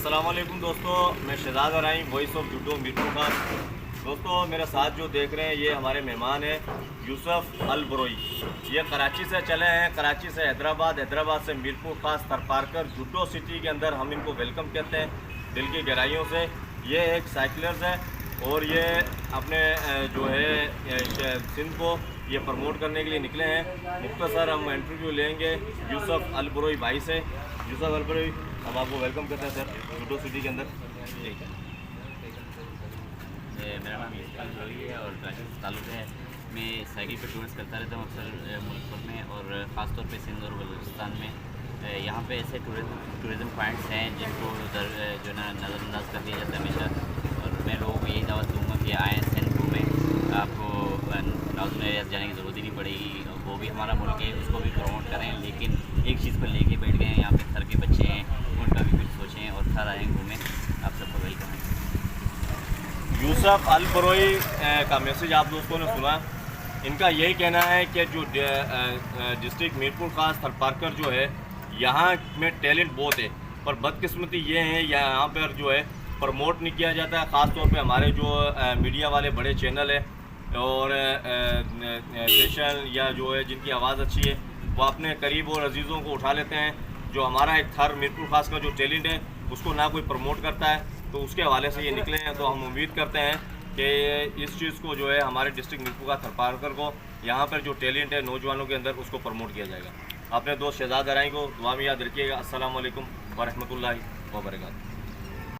अस्सलाम वालेकुम दोस्तों, मैं शहजाद अराई वॉइस ऑफ जुडो मीरपुर खास। दोस्तों मेरे साथ जो देख रहे हैं ये हमारे मेहमान हैं यूसुफ अल बरोई। ये कराची से चले हैं, कराची से हैदराबाद से मीरपुर खास थरपारकर जुडो सिटी के अंदर हम इनको वेलकम कहते हैं दिल की गहराइयों से। ये एक साइकिलर्स है और ये अपने जो है सिंध को ये प्रमोट करने के लिए निकले हैं। मुख्तसर हम इंटरव्यू लेंगे यूसुफ अल बरोई भाई से। यूसुफ अल बरोई, हम आपको वेलकम करते हैं सर जुडो सिटी के अंदर। मेरा नाम यूसुफ अल बरोई है और कराची से ताल्लुक़ है। मैं साइकिल पर टूर्स करता रहता हूँ अक्सर मुल्क भर में और ख़ास तौर पे सिंध और बलूचिस्तान में। यहाँ पे ऐसे टूरिज़म पॉइंट्स हैं जिनको जो ना नज़रअंदाज कर दिया जाता है हमेशा। और मैं लोगों को यही दावत दूँगा कि आएँ सिंध घूमें, आपको नॉर्दर्न एरियाज जाने की ज़रूरत ही नहीं पड़ेगी। वो भी हमारा मुल्क है, उसको भी प्रमोट करें, लेकिन एक चीज़ पर लेके बैठ गए हैं यहाँ पे थर के बच्चे हैं, उनका भी कुछ सोचें और थर आएँ घूमें। आप सबको वेलकम है। यूसुफ अल बरोई का मैसेज आप दोस्तों ने सुना। इनका यही कहना है कि जो डिस्ट्रिक्ट मीरपुर खास थरपारकर जो है यहाँ में टैलेंट बहुत है, पर बदकिस्मती ये है यहाँ पर जो है प्रमोट नहीं किया जाता है। ख़ास तौर पे हमारे जो मीडिया वाले बड़े चैनल है और स्टेशन या जो है जिनकी आवाज़ अच्छी है वो अपने करीब और अजीज़ों को उठा लेते हैं। जो हमारा एक थर मीरपुर खास का जो टैलेंट है उसको ना कोई प्रमोट करता है, तो उसके हवाले से ये निकले हैं। तो हम उम्मीद करते हैं कि इस चीज़ को जो है हमारे डिस्ट्रिक्ट मीरपुर का थरपारकर को यहाँ पर जो टैलेंट है नौजवानों के अंदर उसको प्रमोट किया जाएगा। अपने दोस्त शहजाद अराई को दुआ में याद रखिएगा। अस्सलाम वालेकुम व रहमतुल्लाहि व बरकातहू।